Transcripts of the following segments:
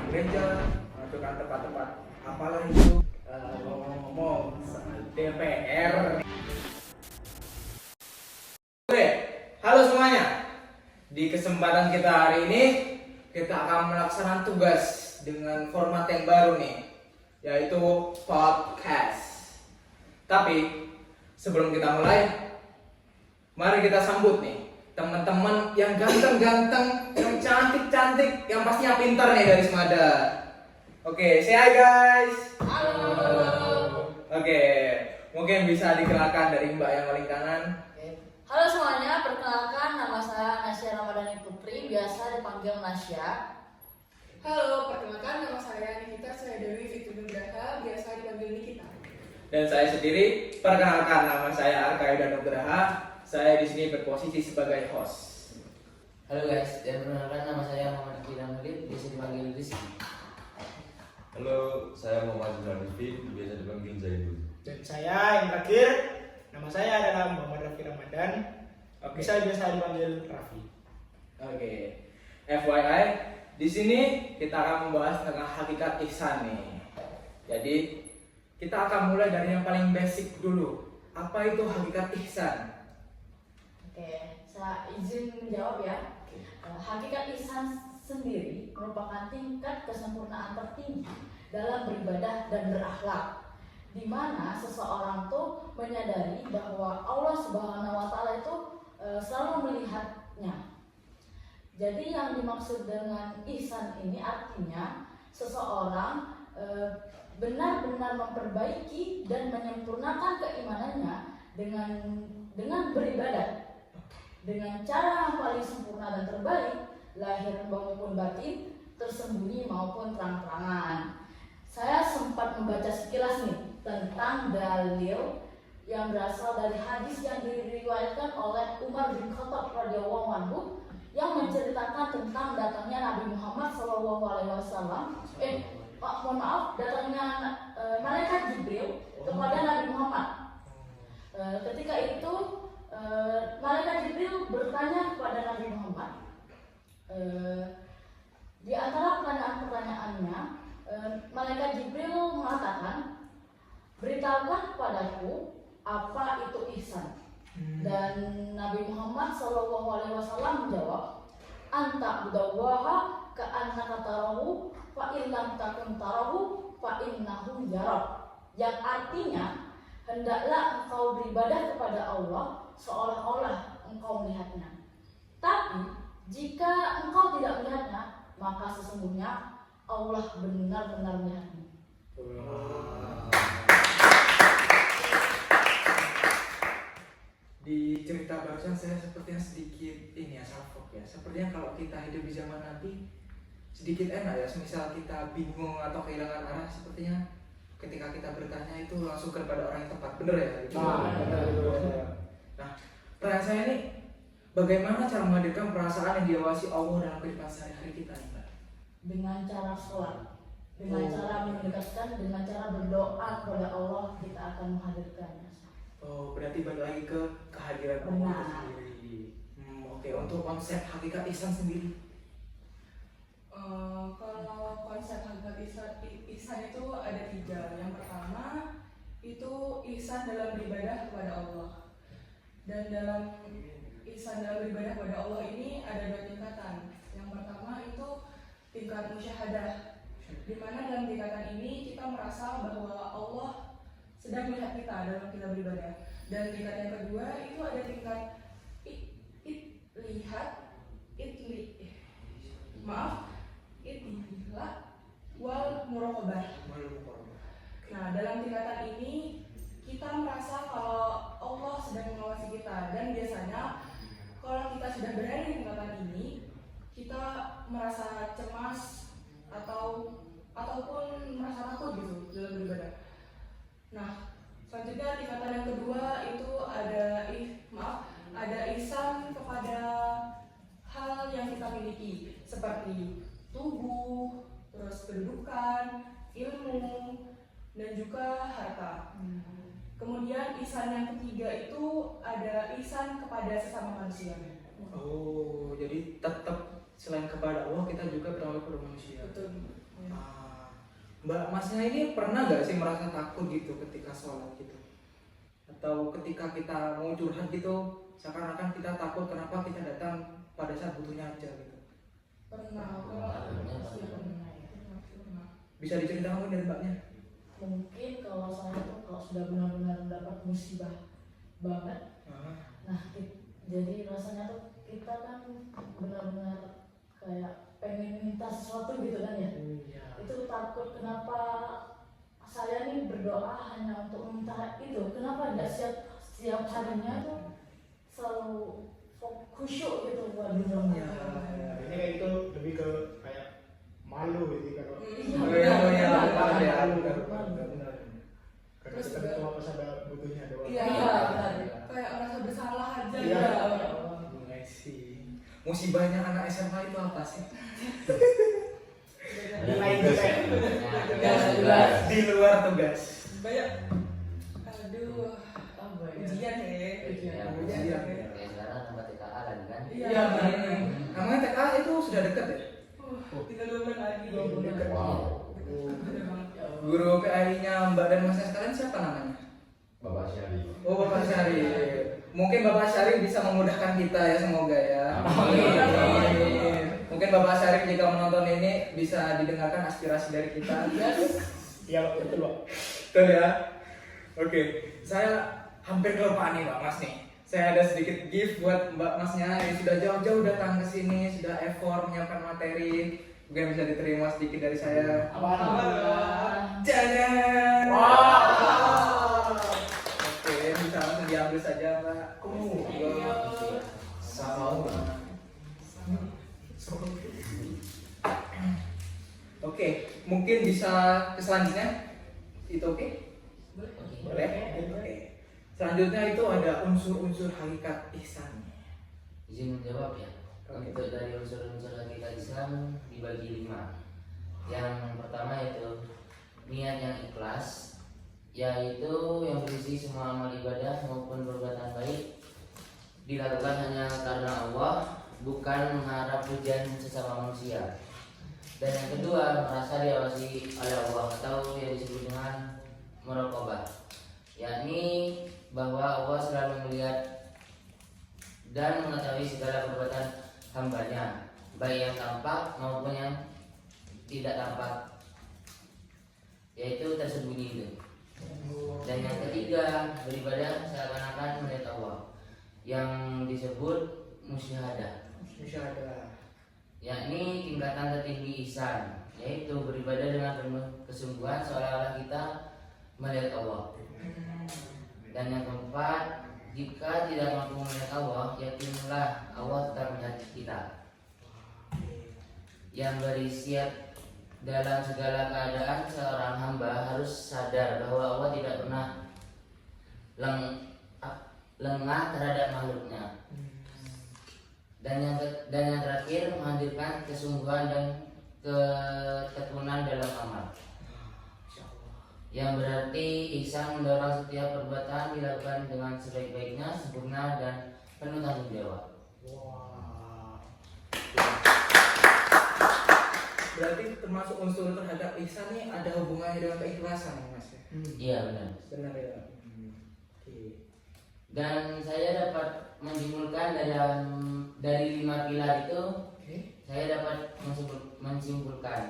gereja atau kan tempat-tempat apalah itu ngomong-ngomong soal DPR. Oke, halo semuanya. Di kesempatan kita hari ini kita akan melaksanakan tugas dengan format yang baru nih, yaitu podcast. Tapi sebelum kita mulai, mari kita sambut nih teman-teman yang ganteng-ganteng, yang cantik-cantik, yang pastinya pintar nih dari Semada. Oke, say hi guys. Halo. Oke, mungkin bisa dikenalkan dari Mbak yang paling kanan. Halo semuanya, perkenalkan nama saya Nasya Ramadhani Putri, biasa dipanggil Nasya. Halo, perkenalkan nama saya Nikita Dewi Fitunugraha, biasa dipanggil Nikita. Dan saya sendiri, perkenalkan nama saya Arkayuda Nugraha. Saya di sini berposisi sebagai host. Halo guys, dan perkenalkan nama saya Muhammad Kiram Mulid, biasa dipanggil Rizky. Halo, saya Muhammad Rizky, biasa dipanggil Zainul. Dan saya yang terakhir, nama saya adalah Muhammad Raffi Ramadan. Oke. Bisa biasa dipanggil Raffi. Oke. FYI, di sini kita akan membahas tentang hakikat ihsan nih. Jadi, kita akan mulai dari yang paling basic dulu. Apa itu hakikat ihsan? Oke, saya izin menjawab ya. Hakikat ihsan sendiri merupakan tingkat kesempurnaan tertinggi dalam beribadah dan berakhlak, di mana seseorang tuh menyadari bahwa Allah Subhanahu wa Ta'ala itu selalu melihatnya. Jadi yang dimaksud dengan ihsan ini artinya seseorang benar-benar memperbaiki dan menyempurnakan keimanannya dengan beribadah dengan cara yang paling sempurna dan terbaik, lahir maupun batin, tersembunyi maupun terang-terangan. Saya sempat membaca sekilas nih tentang dalil yang berasal dari hadis yang diriwayatkan oleh Umar bin Khattab radhiyallahu anhu yang menceritakan tentang datangnya Nabi Muhammad SAW. Datangnya malaikat Jibril kepada Nabi Muhammad. Ketika itu malaikat Jibril bertanya kepada Nabi Muhammad. Di antara pertanyaan-pertanyaannya, malaikat Jibril mengatakan, beritahukan kepadaku apa itu ihsan. Dan Nabi Muhammad SAW menjawab, anta budawaha ka'annaka tarahu fa in lam takun tarahu fa innahu yarak. Yang artinya, hendaklah engkau beribadah kepada Allah seolah-olah engkau melihatnya. Tapi jika engkau tidak melihatnya, maka sesungguhnya Allah benar-benar melihatmu. Di cerita barusan saya sepertinya sedikit salfok ya. Sepertinya kalau kita hidup di zaman nanti sedikit enak ya. Misal kita bingung atau kehilangan arah, sepertinya ketika kita bertanya itu langsung kepada orang yang tepat. Bener ya? Nah, pertanyaan saya ini, bagaimana cara menghadirkan perasaan yang diawasi Allah dalam kehidupan sehari-hari kita nih, Mbak? Dengan cara sholat, dengan cara mendekatkan, dengan cara berdoa kepada Allah, kita akan menghadirkannya. Oh, berarti balik lagi ke kehadiran Allah itu sendiri. Oke, untuk konsep hakikat ihsan sendiri. Kalau konsep hakikat ihsan itu ada 3. Yang pertama itu ihsan dalam beribadah kepada Allah. Dan dalam ihsan dalam beribadah kepada Allah ini ada 2 tingkatan. Yang pertama itu tingkat musyahadah, di mana dalam tingkatan ini kita merasa bahwa Allah sedang melihat kita dalam kita beribadah. Dan tingkat yang kedua itu ada tingkat ittilah wal muraqabah. Nah, dalam tingkatan ini kita merasa kalau Allah sedang mengawasi kita, dan biasanya kalau kita sudah berada di tingkatan ini, kita merasa cemas ataupun merasa takut gitu dalam beribadah. Nah, selanjutnya tingkatan yang kedua itu ada ihsan kepada hal yang kita miliki seperti tubuh, terus kedudukan, ilmu, dan juga harta. Kemudian ihsan yang ketiga itu ada ihsan kepada sesama manusia. Oh, jadi tetap selain kepada Allah kita juga bertanggung kepada manusia. Betul. Mbak Masnya ini pernah nggak sih merasa takut gitu ketika sholat gitu? Atau ketika kita mau curhat gitu, seakan-akan kita takut kenapa kita datang pada saat butuhnya aja gitu? Pernah, Pasti pernah ya. pernah. Bisa diceritakan dari Mbaknya? Mungkin kalau saya tuh kalau sudah benar-benar mendapat musibah banget, nah jadi rasanya tuh kita kan benar-benar kayak pengen minta sesuatu gitu kan ya. Itu takut kenapa saya nih berdoa hanya untuk minta itu, kenapa tidak setiap harinya tuh selalu khusyuk gitu buat berdoa. Ini kayak gitu lebih ke kayak malu gitu kalau karena kita tahu apa saja butuhnya doang. Iya, Iya, kayak merasa bersalah aja. Iya. Mulai sih. Musibahnya anak SMA itu apa sih? Di luar tugas. Banyak. Aduh, Apa ya? ujian ya. Ujian. Ujian. Kayak sekarang tambah TKA lagi kan. Iya, benar. Namanya TKA itu sudah dekat ya? Tinggal 2 bulan lagi. 2 bulan. Wow. Bener banget. Guru PAI-nya Mbak dan Masnya sekalian siapa namanya? Bapak Syarif. Oh, Bapak Syarif. Mungkin Bapak Syarif bisa memudahkan kita ya, semoga ya. Amin. Mungkin Bapak Syarif jika menonton ini bisa didengarkan aspirasi dari kita. Iya Pak, betul Pak. Betul ya. Oke, saya hampir kelupaan nih Mbak Mas nih. Saya ada sedikit gift buat Mbak Masnya yang sudah jauh-jauh datang ke sini, sudah effort menyiapkan materi. Mungkin bisa diterima sedikit dari saya. Apaan? Jajan. Wow. Oke, bisa langsung diambil saja Mbak. Sama Oke, mungkin bisa ke selanjutnya. Itu oke? Boleh? Oke. Selanjutnya itu ada unsur-unsur hakikat ihsan. Izin menjawab ya. Oke. Untuk dari unsur-unsur hakikat Islam dibagi 5. Yang pertama yaitu niat yang ikhlas, yaitu yang berisi semua amal ibadah maupun perbuatan baik dilakukan hanya karena Allah, bukan mengharap pujian sesama manusia. Dan yang kedua, merasa diawasi oleh Allah atau yang disebut dengan muraqabah, yakni bahwa Allah selalu melihat dan mengetahui segala perbuatan hambanya, baik yang tampak maupun yang tidak tampak, yaitu tersembunyi itu. Dan yang ketiga, beribadah seakan-akan melihat Allah, yang disebut musyahadah, yakni tingkatan tertinggi ihsan, yaitu beribadah dengan penuh kesungguhan seolah-olah kita melihat Allah. Dan yang keempat, jika tidak mampu melihat Allah, yakinlah Allah tetap melihat kita. Yang berisiap dalam segala keadaan seorang hamba harus sadar bahwa Allah tidak pernah lengah terhadap makhluknya. Dan yang terakhir, menghadirkan kesungguhan dan ketekunan dalam amal, yang berarti ihsan mendorong setiap perbuatan dilakukan dengan sebaik-baiknya, sempurna dan penuh tanggung jawab. Berarti termasuk unsur terhadap ihsan nih ada hubungannya dengan keikhlasan ya Mas? Iya benar. Benar ya. Oke. Dan saya dapat menyimpulkan dari 5 pilar itu, saya dapat menyimpulkan,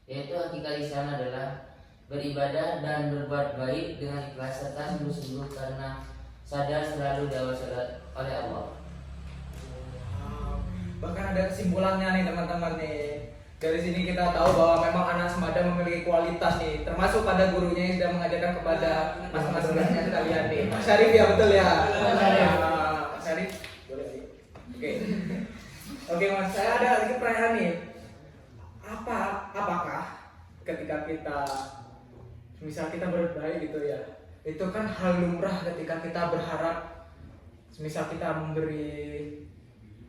yaitu hakikat ihsan adalah beribadah dan berbuat baik dengan ikhlas serta sungguh-sungguh karena sadar selalu diawasi oleh Allah. Bahkan ada kesimpulannya nih teman-teman nih. Dari sini kita tahu bahwa memang anak semada memiliki kualitas nih, termasuk pada gurunya yang sudah mengajarkan kepada masing-masing muridnya sekalian nih. Mas Syarif ya, betul ya. Mas Syarif, boleh. Oke. Oke Mas, saya ada lagi pertanyaan nih. Apakah ketika kita misal kita berbaik gitu ya, itu kan hal lumrah ketika kita berharap, misal kita memberi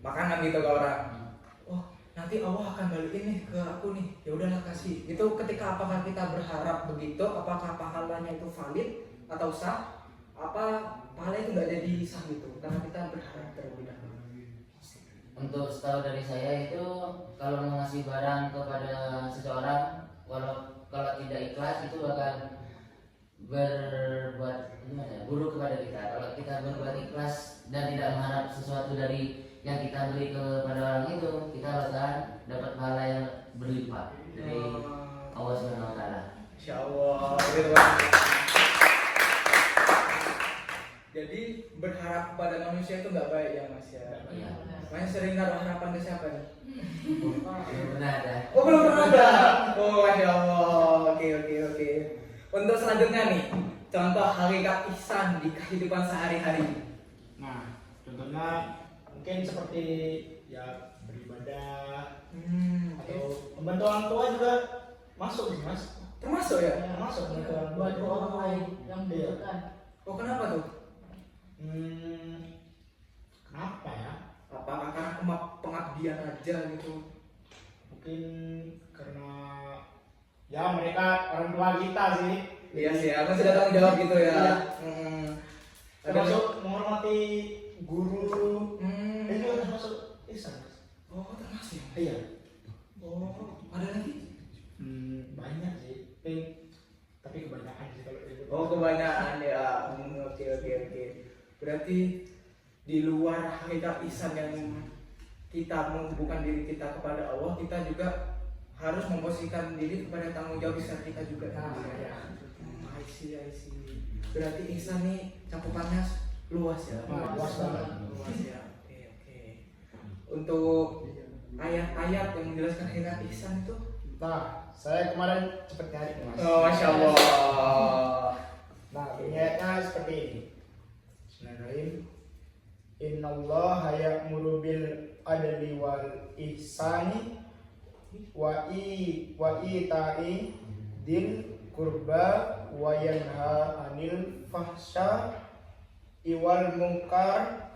makanan gitu ke orang, oh nanti Allah akan balikin nih ke aku nih, ya udahlah kasih. Itu ketika apakah kita berharap begitu, apakah pahalanya itu valid atau sah, apa pahala itu nggak jadi sah gitu karena kita berharap terlebih dahulu. Untuk setahu dari saya itu, kalau mau ngasih barang kepada seseorang, kalau tidak berbuat gimana ya, buruk kepada kita. Kalau kita berbuat ikhlas dan tidak mengharap sesuatu dari yang kita beri kepada orang itu, kita bakalan dapat pahala yang berlipat dari Allah Subhanahu wa taala. Insya Allah, gitu Bang. Jadi berharap kepada manusia itu nggak baik ya Mas ya. Iya. Mas sering naruh harapan ke siapa nih? Belum pernah ada. Oh belum pernah ada. Oh Masya Allah. Oke. Untuk selanjutnya nih, contoh hakikat ihsan di kehidupan sehari-hari. Nah, contohnya mungkin seperti ya beribadah atau membantu orang tua juga masuk sih Mas. Termasuk ya? Termasuk membantu orang tua. Bantu orang lain yang Iya. membutuhkan. Oh kenapa tuh? Kenapa ya? Apakah karena pengabdian aja gitu? Mungkin karena ya mereka orang tua kita sih. Iya sih, aku sudah tanggung jawab gitu ya. Iya. Ada Termasuk menghormati guru. Hmm. Itu juga termasuk ihsan. Oh termasuk ya? Iya. Oh ada lagi? Banyak sih. Tapi kebanyakan sih kalau itu. Oh kebanyakan ya. Oke. Berarti di luar hakikat ihsan yang kita menghubungkan diri kita kepada Allah, kita juga harus memposisikan diri kepada tanggung jawab ihsan kita juga. Nah, ya. I see. Berarti ihsan nih cakupannya luas ya. Luas banget. Luas ya. Oke. Untuk ayat-ayat yang menjelaskan hakikat ihsan itu. Nah, saya kemarin cepet nyari Mas. Oh Masya Allah. Nah, ayatnya seperti ini. Bismillahirrahmanirrahim. Innallaha ya'muru bil adli wal ihsani wa ita'i dil qurba wa yanha 'anil fahsya wal munkar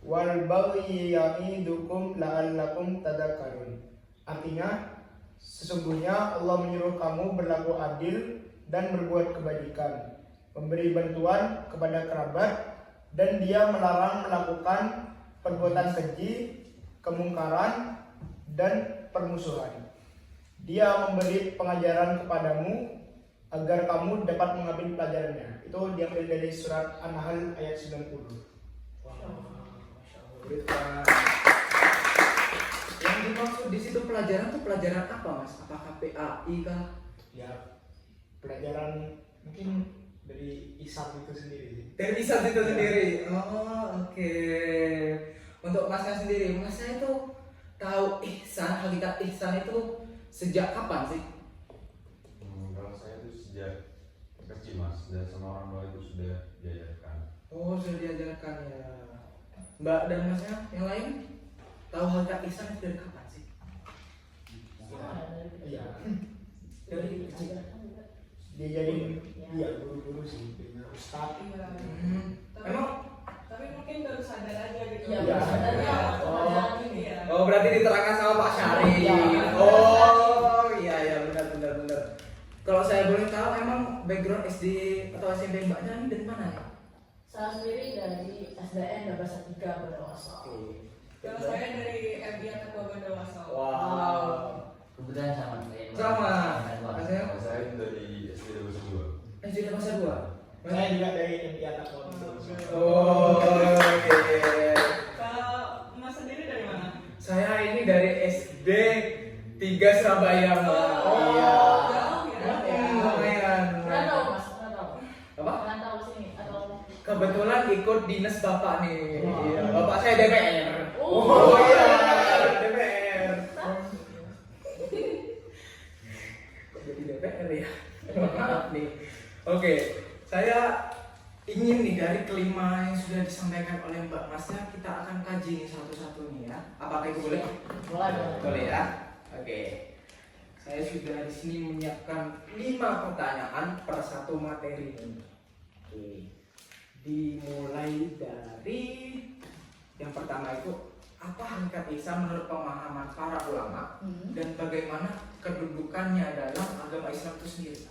wal baghi ya'idukum la'allakum tadhakkarun. Artinya, sesungguhnya Allah menyuruh kamu berlaku adil dan berbuat kebajikan, memberi bantuan kepada kerabat, dan Dia melarang melakukan perbuatan keji, kemungkaran, dan permusuhan. Dia memberi pengajaran kepadamu agar kamu dapat mengambil pelajarannya. Itu diambil dari surat An-Nahl ayat 90. Yang dimaksud di situ pelajaran tuh pelajaran apa Mas? Apakah PAI kah? Ya, pelajaran mungkin dari ihsan itu sendiri sih. Dari ihsan itu sendiri. Oh oke. Untuk Masnya sendiri, Masnya itu tahu ihsan, hakikat ihsan itu sejak kapan sih? Kalau saya itu sejak kecil Mas, dan sama orang tua itu sudah diajarkan. Oh sudah diajarkan ya. Mbak dan Masnya yang lain tahu hakikat ihsan itu dari kapan sih? Iya. Dari kecil. Dia jadi dia guru-guru sih, dengan ustaz. Iya. Emang? Tapi mungkin baru sadar aja gitu. Iya, baru sadar ya. Pelajaran ini ya. Oh berarti diterangkan sama Pak Syari. Iya. Oh iya benar. Kalau saya boleh tahu emang background SD atau SMP Mbaknya ini dari mana ya? Saya sendiri dari SDN Bahasa 3 Berdewasa. Kalau saya dari MIA Ketua Bendewasa. Wow. Kebetulan sama kayak Sama. Mas. Masnya Kalau saya itu dari SD Dewasa 2. SD masa 2. Saya juga dari MIA Takwa. Oh, oke. Kalau Mas sendiri dari mana? Saya ini dari SD 3 Surabaya, Mbak. Oh, Iya. jauh ya. Lumayan. Pernah tahu Mas? Pernah tahu? Apa? Pernah tahu sini atau? Kebetulan ikut dinas Bapak nih. Wow. Iya, Bapak saya DPR. Oh, iya, DPR. Kok jadi DPR ya? Maaf nih. Oke, saya ingin nih dari kelima yang sudah disampaikan oleh Mbak Masnya, kita akan kaji nih satu-satu nih ya. Apakah itu boleh? boleh. Boleh ya? Oke. Saya sudah di sini menyiapkan 5 pertanyaan per satu materi ini. Oke. Dimulai dari yang pertama itu, apa hakikat ihsan menurut pemahaman para ulama dan bagaimana kedudukannya dalam agama Islam itu sendiri?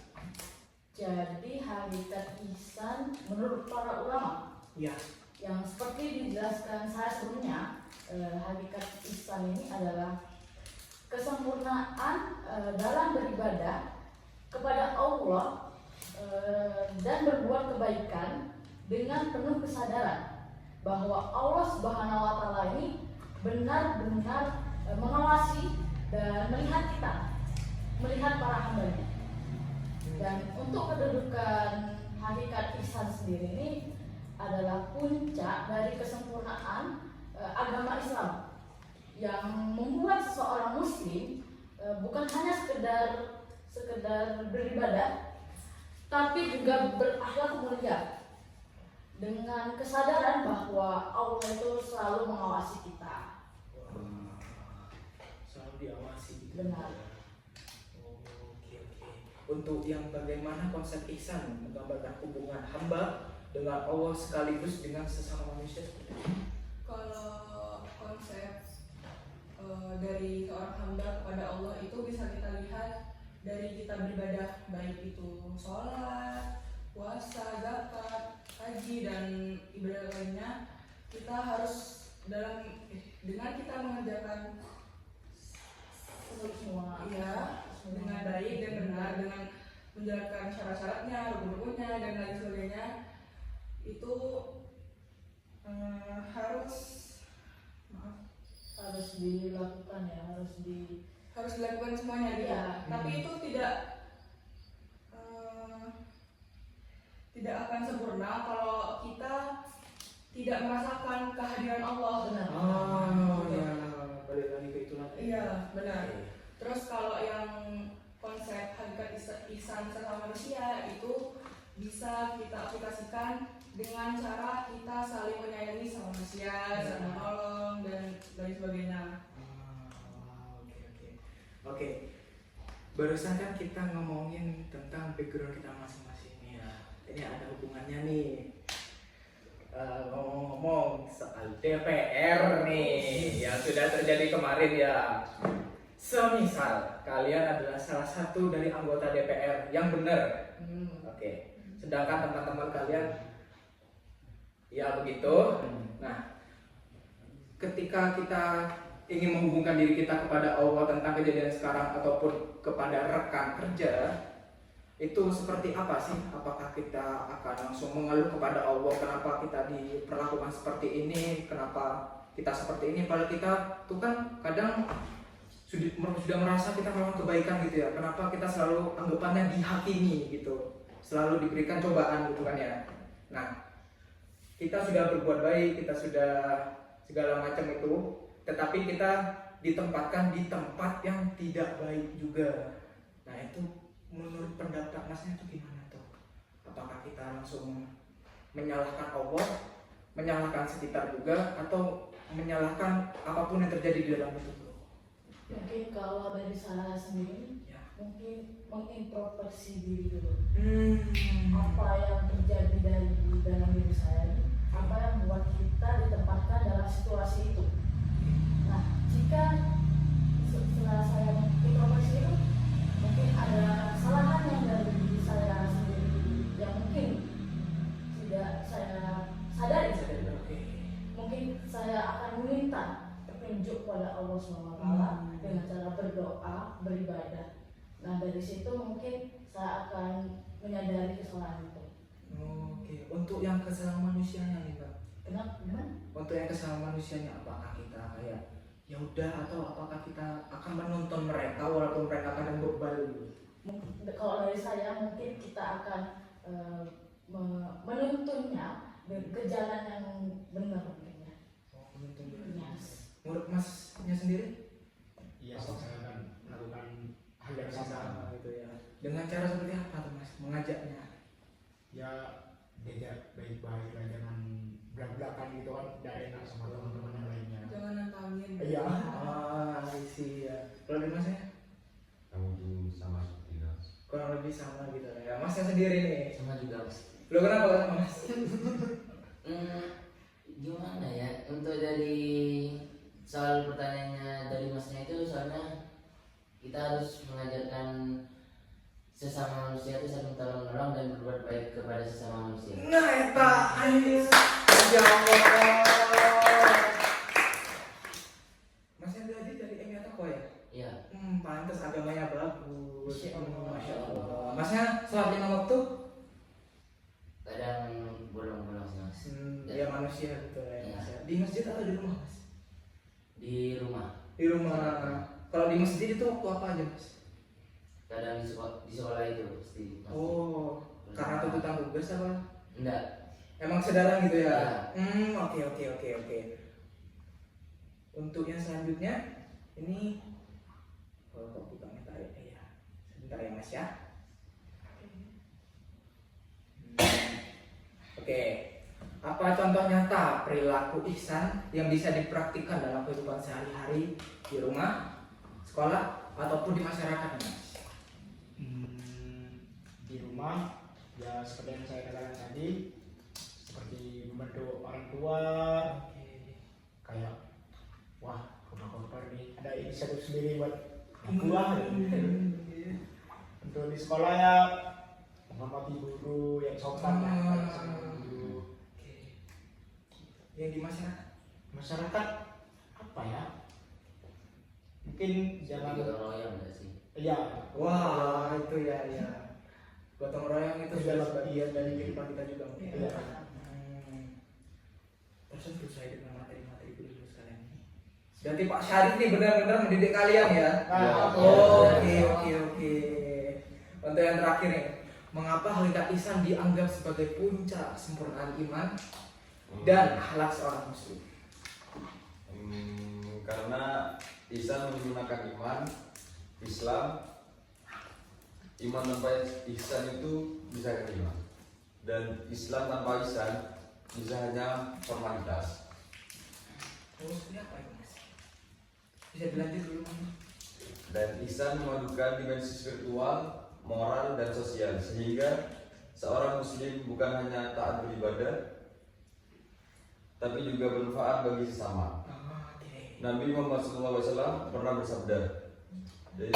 Jadi hakikat ihsan menurut para ulama Ya. yang seperti dijelaskan saya sebelumnya, hakikat ihsan ini adalah kesempurnaan dalam beribadah kepada Allah dan berbuat kebaikan dengan penuh kesadaran bahwa Allah Subhanahu wa Ta'ala ini benar-benar mengawasi dan melihat kita, melihat para hambanya. Dan untuk kedudukan hakikat ihsan sendiri ini adalah puncak dari kesempurnaan agama Islam yang membuat seseorang muslim bukan hanya sekedar beribadah, tapi juga berakhlak mulia dengan kesadaran bahwa Allah itu selalu mengawasi kita. Selalu diawasi gitu. Benar. Oke. Untuk yang bagaimana konsep ihsan menggambarkan hubungan hamba dengan Allah sekaligus dengan sesama manusia seperti apa? Kalau konsep dari seorang hamba kepada Allah itu bisa kita lihat dari kita beribadah, baik itu sholat, puasa, zakat, haji, dan ibadah lainnya. Kita harus dengan kita mengerjakan Semua dengan baik dan benar, dengan menjalankan syarat-syaratnya, rukun-rukunnya, dan lain sebagainya, itu harus dilakukan ya, harus dilakukan semuanya gitu. Iya. Tapi itu tidak akan sempurna kalau kita tidak merasakan kehadiran Allah. benar. Ya, balik lagi ke itu lagi. Iya, benar. Terus kalau yang konsep hakikat ihsan sesama manusia itu bisa kita aplikasikan dengan cara kita saling menyayangi sama manusia, saling menolong, dan lain sebagainya. Oke. Barusan kan kita ngomongin tentang background kita masing-masing nih ya. Ini ada hubungannya nih. Ngomong-ngomong soal DPR nih yang sudah terjadi kemarin ya. Semisal kalian adalah salah satu dari anggota DPR yang benar. Oke. Sedangkan teman-teman kalian ya begitu. Nah, ketika kita ingin menghubungkan diri kita kepada Allah tentang kejadian sekarang ataupun kepada rekan kerja, itu seperti apa sih? Apakah kita akan langsung mengeluh kepada Allah kenapa kita diperlakukan seperti ini, kenapa kita seperti ini, padahal kita tuh kan kadang sudah merasa kita melakukan kebaikan gitu ya, kenapa kita selalu anggapannya dihakimi gitu, selalu diberikan cobaan gitu kan ya. Nah, kita sudah berbuat baik, kita sudah segala macam itu, tetapi kita ditempatkan di tempat yang tidak baik juga. Nah, itu menurut pendapat masnya itu gimana tuh? Apakah kita langsung menyalahkan Allah, menyalahkan sekitar juga, atau menyalahkan apapun yang terjadi di dalam itu? Mungkin kalau dari saya sendiri, Ya. mungkin mengintrospeksi diri dulu. Hmm. Apa yang terjadi dari dalam diri saya ini, apa yang membuat kita ditempatkan dalam situasi itu. Nah, jika setelah saya introspeksi itu, mungkin ada kesalahan yang dari diri saya sendiri yang mungkin tidak saya sadari. Mungkin saya akan meminta petunjuk pada Allah SWT dengan cara berdoa, beribadah. Nah, dari situ mungkin saya akan menyadari kesalahan itu. Oke, untuk yang kesalahan manusianya nih Mbak. Kenapa? Gimana? Untuk yang kesalahan manusianya, apakah kita kayak ya udah, atau apakah kita akan menuntun mereka walaupun mereka kadang bebal gitu? Kalau dari saya mungkin kita akan menuntunnya ke jalan yang benar mungkin ya. Oh, menuntun juga. Yes. Menurut masnya sendiri? Iya, saya akan melakukan hal yang sama. Gitu ya. Dengan cara seperti apa tuh Mas mengajaknya? Ya, diajak baik-baik lah, jangan belak-belakan gitu kan, tidak enak sama teman-teman yang lainnya. Jangan nantangin. Iya. Isi ya. Kalau dari masnya? Kamu tuh sama seperti Gas. Kurang lebih sama gitu ya. Masnya sendiri nih. Sama juga Mas. Lo kenapa Mas? Gimana ya, untuk dari soal pertanyaannya dari masnya itu, soalnya kita harus mengajarkan sesama manusia itu saling tolong menolong dan berbuat baik kepada sesama manusia. Nah, eta anjir. Ya Allah. Masnya belajar dari Emi Atako ya? Iya. Pantas agamanya bagus. Masya Allah. Masya Allah. Masnya sholat 5 waktu? manusia gitu ya. Iya. Mas, ya. Di masjid atau di rumah Mas? Di rumah. Di rumah. Kalau di masjid itu waktu apa aja Mas? Kadang di sekolah itu pasti. Oh, karena tuntutan tugas apa? Enggak. Emang sedaran gitu ya? Iya. Oke. Untuk yang selanjutnya ini kok bukannya tarik ya. Sebentar ya Mas ya. Oke. Apa contoh nyata perilaku ihsan yang bisa dipraktikkan dalam kehidupan sehari-hari di rumah, sekolah, ataupun di masyarakat Mas? Di rumah ya seperti yang saya katakan tadi, seperti membantu orang tua, kayak wah koper nih ada inisiatif sendiri buat gua. Untuk di sekolah ya menghormati guru yang sopan lah, kayak sama guru. Yang di masyarakat? Masyarakat apa ya, mungkin jangan Gotong royong enggak sih? ya Wah, itu ya. Gotong royong itu Adalah sudah bagian dari kehidupan kita juga. Iya. Tersentuh saya dengan materi-materi guru sekalian ini. Berarti Pak Syarif nih benar-benar mendidik kalian ya? Oke. Untuk yang terakhir nih, mengapa hakikat ihsan dianggap sebagai puncak kesempurnaan iman dan akhlak seorang muslim? Karena ihsan menggunakan iman, Islam, iman tanpa ihsan itu bisa iman, dan Islam tanpa ihsan bisa hanya formalitas. Oh, seperti apa itu Mas? Bisa dilanjut dulu Mas? Dan ihsan memadukan dimensi spiritual, moral, dan sosial, sehingga seorang muslim bukan hanya taat beribadah tapi juga bermanfaat bagi sesama. Nabi Muhammad SAW pernah bersabda, jadi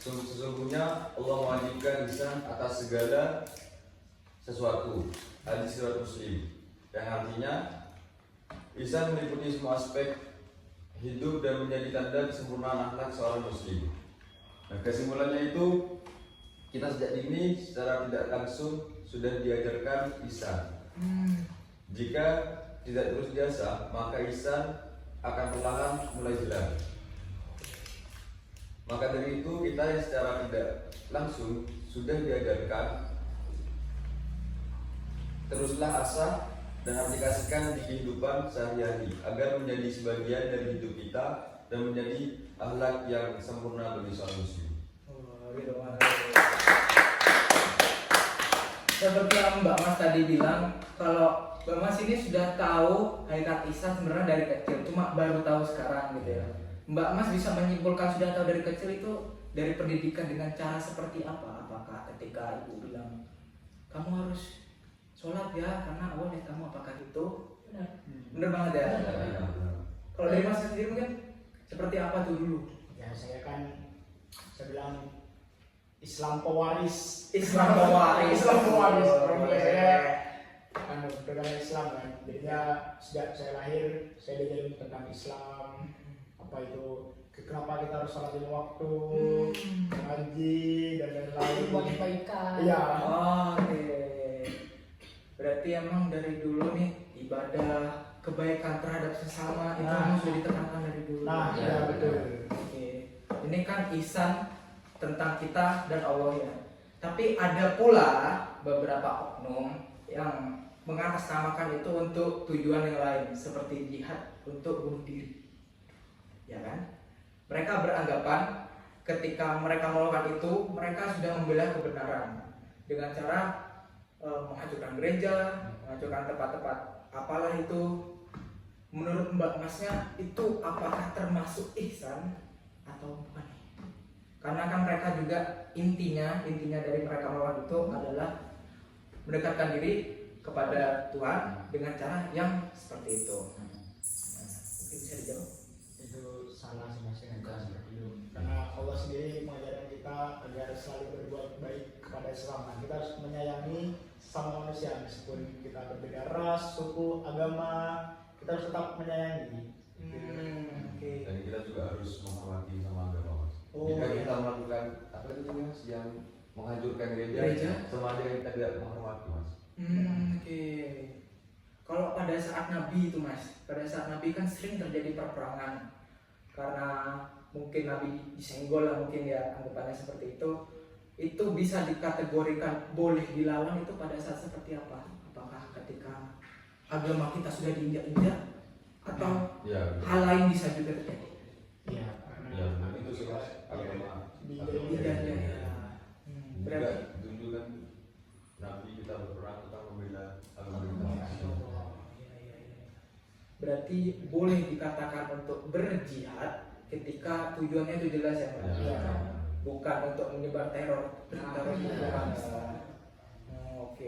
sesungguhnya Allah mewajibkan ihsan atas segala sesuatu. Hadis riwayat Muslim, yang artinya ihsan meliputi semua aspek hidup dan menjadi tanda kesempurnaan akhlak seorang muslim. Nah, kesimpulannya itu kita sejak dini secara tidak langsung sudah diajarkan ihsan. Jika tidak terus biasa, maka ihsan akan perlahan mulai hilang. Maka dari itu kita yang secara tidak langsung sudah diajarkan, teruslah asah dan aplikasikan di kehidupan sehari-hari agar menjadi sebagian dari hidup kita dan menjadi akhlak yang sempurna bagi seorang muslim. Seperti yang Mbak Mas tadi bilang, kalau Mbak Mas ini sudah tahu hakikat ihsan sebenarnya dari kecil, cuma baru tahu sekarang gitu ya. Mbak Mas bisa menyimpulkan sudah tahu dari kecil itu dari pendidikan dengan cara seperti apa? Apakah ketika ibu bilang kamu harus sholat ya karena Allah lihat kamu, apakah itu benar banget ya? Kalau dari Mas sendiri mungkin seperti apa tuh dulu? ya saya bilang Islam pewaris. Orang tua saya kan beragama Islam kan, jadinya sejak saya lahir saya diajarin tentang Islam, apa itu kenapa kita harus sholat lima waktu, ngaji dan lain-lain. Buat kebaikan. Iya. Oke. Berarti emang dari dulu nih ibadah kebaikan terhadap sesama itu Nah. emang sudah ditekankan dari dulu. Nah, ya betul. Oke. Ini kan ihsan tentang kita dan Allah ya. Tapi ada pula beberapa oknum yang mengatasnamakan itu untuk tujuan yang lain seperti jihad untuk bunuh diri. Ya kan? Mereka beranggapan ketika mereka melakukan itu mereka sudah membela kebenaran dengan cara menghancurkan gereja, menghancurkan tempat-tempat apalah itu. Menurut Mbak Masnya itu apakah termasuk ihsan atau bukan? Karena kan mereka juga intinya dari mereka melakukan itu adalah mendekatkan diri kepada Tuhan dengan cara yang seperti itu. Mungkin bisa dijawab? Itu salah sih mas, Bukan. seperti itu. Karena Allah sendiri mengajarkan kita agar selalu berbuat baik kepada sesama. Kita harus menyayangi sama manusia meskipun kita berbeda ras, suku, agama, kita harus tetap menyayangi. Oke. Dan kita juga harus menghormati sama agama, Mas. Oh, Jika iya. kita melakukan apa itu Mas yang menghancurkan Gereja? gereja, sama aja kita tidak menghormati, Mas. Oke. kalau pada saat Nabi itu Mas, pada saat Nabi kan sering terjadi perperangan karena mungkin Nabi disenggol lah mungkin ya anggapannya seperti itu bisa dikategorikan boleh dilawan itu pada saat seperti apa? Apakah ketika agama kita sudah diinjak-injak atau Ya, hal lain bisa juga terjadi? Iya, ya, karena itu sih Mas, agama. Tidak ya. Berarti Dulu kan Nabi kita berperang kita membela agama Oh, kita. berarti boleh dikatakan untuk berjihad ketika tujuannya itu jelas ya Pak? Ya. Bukan untuk menyebar teror. Teror itu Iya. bukan. Oke.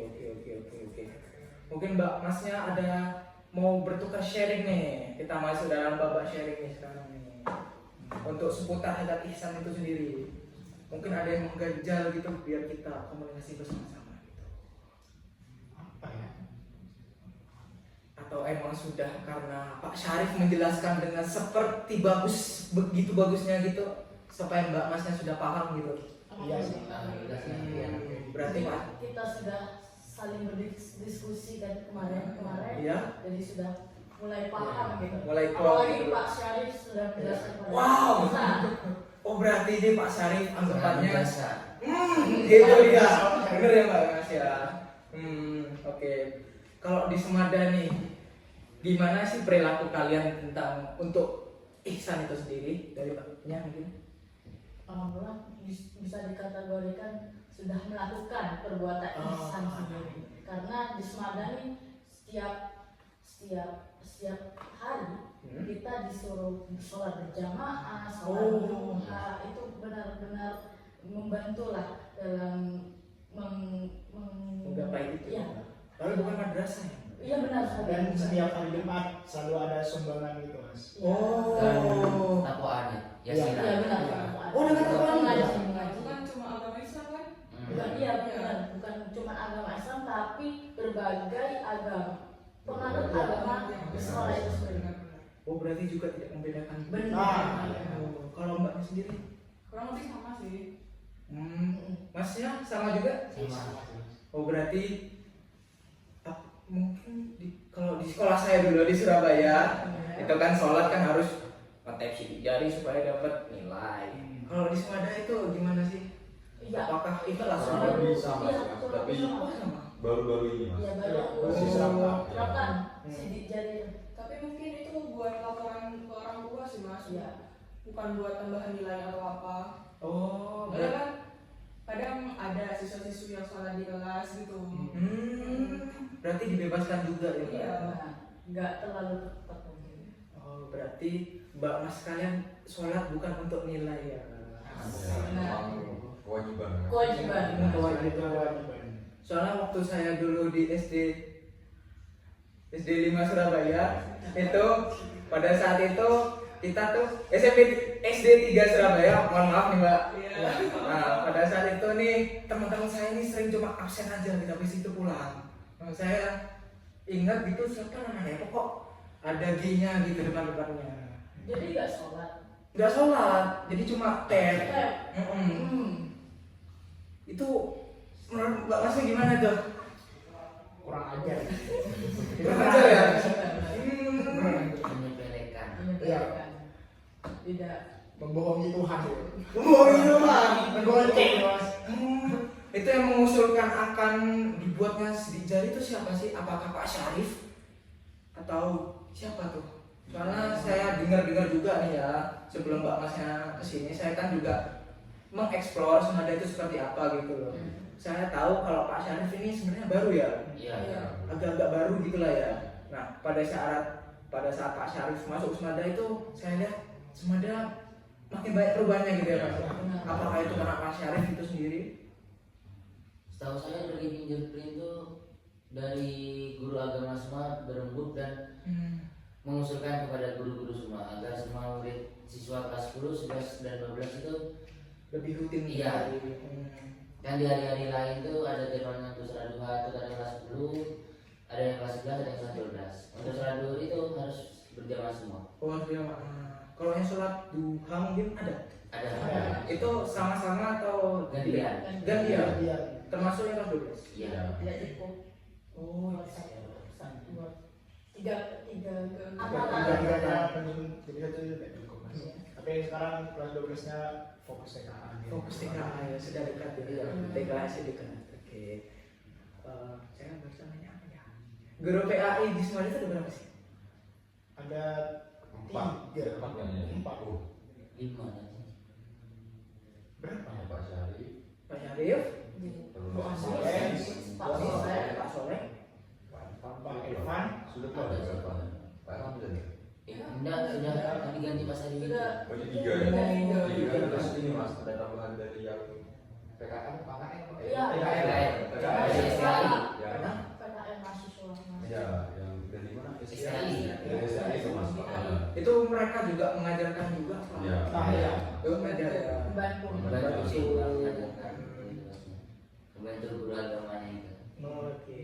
Mungkin Mbak Masnya ada mau bertukar sharing nih. Kita masuk dalam babak sharing nih sekarang nih. Untuk seputar hadat ihsan itu sendiri. Mungkin ada yang mengganjal gitu biar kita komunikasi bersama-sama gitu. apa ya? Atau emang sudah karena Pak Syarif menjelaskan dengan seperti begitu bagusnya gitu supaya Mbak Masnya sudah paham gitu. Iya sih. Alhamdulillah sih. Berarti Pak, kita sudah saling berdiskusi kan kemarin, iya, jadi sudah mulai paham gitu. mulai Apalagi gitu. Pak Syarif sudah menjelaskan pada Wow. kita. Oh berarti ini Pak Syarif anggapannya Biasa. gitu dia. Bener ya Mbak Mas ya. Oke. Kalau di Semada nih, gimana sih perilaku kalian tentang untuk ihsan itu sendiri dari Mbaknya mungkin? Alhamdulillah bisa dikategorikan sudah melakukan perbuatan ihsan sendiri. Karena di Semada nih setiap hari kita disuruh sholat berjamaah, sholat duha, itu benar-benar membantu lah dalam Menggapai itu. Iya. Lalu bukan madrasah ya? Iya benar sekali. Dan setiap hari Jumat selalu ada sumbangan gitu Mas. Dan Oh. takwaannya. Ya Iya. sih. Iya benar. Oh, dengan takwa mengaji, juga? mengaji. Bukan cuma agama Islam kan? Bukan iya benar, bukan cuma agama Islam tapi berbagai agama. Penganut agama Islam itu sendiri. Oh berarti juga tidak membedakan. Benar. Oh, kalau Mbaknya sendiri? Kurang lebih sama sih. Masnya sama juga? Sama. Oh berarti mungkin kalau di sekolah saya dulu di Surabaya itu kan sholat kan harus ngetep sidik jari supaya dapat nilai. Kalau di Semada itu gimana sih? Iya. Apakah ikhlas? Kurang lebih sama Iya, sih, Mas. kurang Tapi lebih sama. Oh sama. baru-baru ini Mas. Iya baru Masih sama. silakan sidik jari. Tapi mungkin itu buat laporan ke orang tua sih Mas. Iya. Bukan buat tambahan nilai atau apa. Oh Soalnya kan kadang ada siswa-siswi yang sholat di kelas gitu. berarti dibebaskan juga ya Mbak? Iya. Nah, nggak terlalu ketat mungkin. Oh berarti Mbak Mas kalian sholat bukan untuk nilai ya? Ya, memang kewajiban. Mas. Kewajiban. Kewajiban. Soalnya waktu saya dulu di SD 5 Surabaya itu pada saat itu kita tuh SD 3 Surabaya, mohon maaf nih Mbak. Iya. Nah pada saat itu nih teman-teman saya ini sering cuma absen aja gitu habis itu pulang. Nah, saya ingat gitu siapa namanya kok ada G-nya gitu depannya. Jadi nggak sholat. Nggak sholat, jadi cuma tes. Itu menurut Mbak Masnya gimana tuh? Kurang ajar. Kurang ajar ya? Menyepelekan. Iya. Tidak. Membohongi Tuhan. Oh iya Bang. Menggoceng Mas. Itu yang mengusulkan akan dibuatnya sidik jari itu siapa sih? Apakah Pak Syarif atau siapa tuh? Soalnya saya dengar-dengar juga nih ya sebelum Mbak Masnya kesini saya kan juga mengeksplor Semada itu seperti apa gitu loh. Saya tahu kalau Pak Syarif ini sebenarnya baru ya, Iya. agak-agak baru gitulah ya. Nah pada saat Pak Syarif masuk Semada itu saya lihat Semada makin banyak perubahannya gitu ya Mas. Apakah itu karena Pak Syarif itu sendiri? Setahu saya dari fingerprint itu dari guru agama semua berembuk dan mengusulkan kepada guru-guru semua agar semua murid siswa kelas 10, 11, dan 12 itu Lebih rutin. Iya. Kan di hari-hari lain tuh ada jadwalnya untuk sholat duha itu ada yang kelas 10, ada yang kelas 11, ada yang kelas 12. Untuk sholat duha itu harus berjamaah semua. Oh iya Mak. Kalau yang sholat duha mungkin ada. Ada. Itu sama-sama atau Gantian. Gantian. Iya. Termasuk yang kelas 12. Iya. Tidak cukup. Oh Buat satu buat tiga Tiga angkatan. tiganya penyusun jadi satu tidak cukup mas. Iya. Tapi sekarang kelas 12-nya fokus TKA. gitu. Fokus TKA ya, sudah dekat ya. TKA sih dekat. Oke. Saya baca nanya apa ya? Guru PAI di Semarang itu ada berapa sih? Ada Empat. tiga, Empat kan ya? empat. Oh, 5 nanti. Berapa? Pak Syari. Pak Syarif, Terus Bu Asri, Pak Pak Soleh, Pak Soleh, Pak Evan. Sudah keluar ya berapa? Pak Evan sudah ya? Enggak, sudah tadi ganti Mas Adi. Sudah. Oh ini tiga ya? Tiga. Tiga terus ini mas, ada tambahan dari yang PKN, PKN, Iya. PKN. PKN. Ya, PKN mahasiswa. ya, yang dari mana? STI. Dari STI itu mas. itu mereka juga mengajarkan juga. Pak. Ya. Iya. Itu mengajarkan. Membantu. Membantu sih, membantu guru agamanya itu. Oke.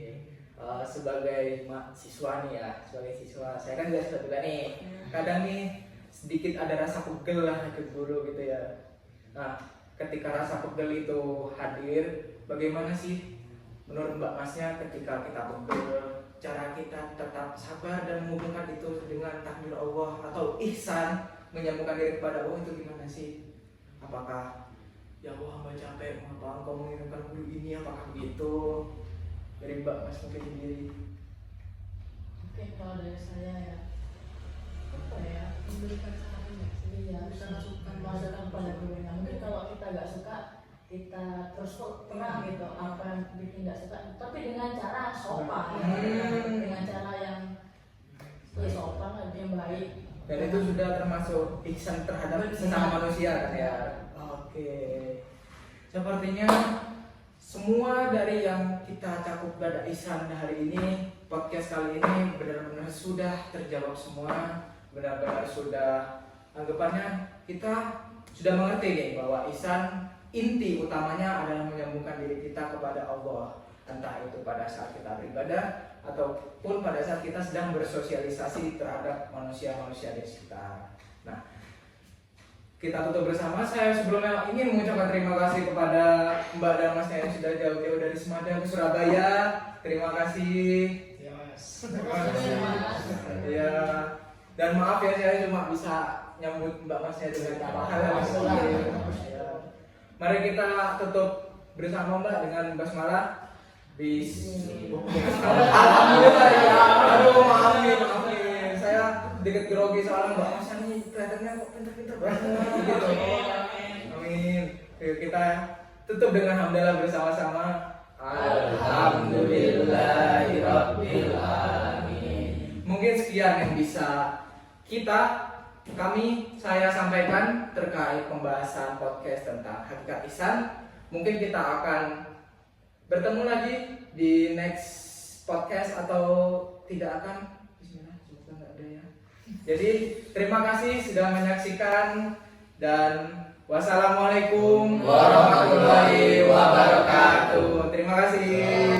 Sebagai mahasiswa nih ya, sebagai siswa, saya kan juga sudah nih. Kadang nih sedikit ada rasa pegel lah ke guru gitu ya. Nah, ketika rasa pegel itu hadir, bagaimana sih menurut Mbak Masnya ketika kita pegel, cara kita tetap sabar dan menghubungkan itu dengan takdir Allah atau ihsan, menyambungkan diri kepada Allah itu gimana sih? Apakah ya Allah hamba capek, mengapa engkau mengirimkan guru ini, apakah begitu? Dari Mbak Mas mungkin sendiri. Oke, kalau dari saya ya, apa ya? Memberikan saran ya. Iya, Bisa masukan. masukan pada gurunya. Mungkin kalau kita nggak suka, kita terus terang gitu apa yang bikin nggak suka. Tapi dengan cara sopan, dengan cara yang ya sopan lah, yang baik. Dan itu sudah termasuk ihsan terhadap sesama manusia kan ya. Oke. Sepertinya semua dari yang kita cakup pada ihsan hari ini, podcast kali ini benar-benar sudah terjawab semua, benar-benar sudah anggapannya kita sudah mengerti nih bahwa ihsan inti utamanya adalah menyambungkan diri kita kepada Allah, entah itu pada saat kita beribadah ataupun pada saat kita sedang bersosialisasi terhadap manusia-manusia di sekitar. Nah, kita tutup bersama. Saya sebelumnya ingin mengucapkan terima kasih kepada Mbak dan Masnya yang sudah jauh-jauh dari Semada ke Surabaya. Terima kasih. Ya mas. Terima kasih. Ya. Dan maaf ya, saya cuma bisa nyambut Mbak Masnya dengan hal yang ya. Mari kita tutup bersama Mbak dengan basmalah. Alhamdulillah ya. Aduh, maaf nih. Saya dikit grogi soalnya Mbak Masnya nih kelihatannya kok pintar-pintar banget gitu. Amin. Yuk kita tutup dengan hamdalah bersama-sama. Alhamdulillahirabbil alamin. Mungkin sekian yang bisa saya sampaikan terkait pembahasan podcast tentang hakikat ihsan. Mungkin kita akan bertemu lagi di next podcast atau tidak akan. Bismillah, semoga nggak ada ya. Jadi terima kasih sudah menyaksikan dan wassalamualaikum warahmatullahi wabarakatuh. Terima kasih.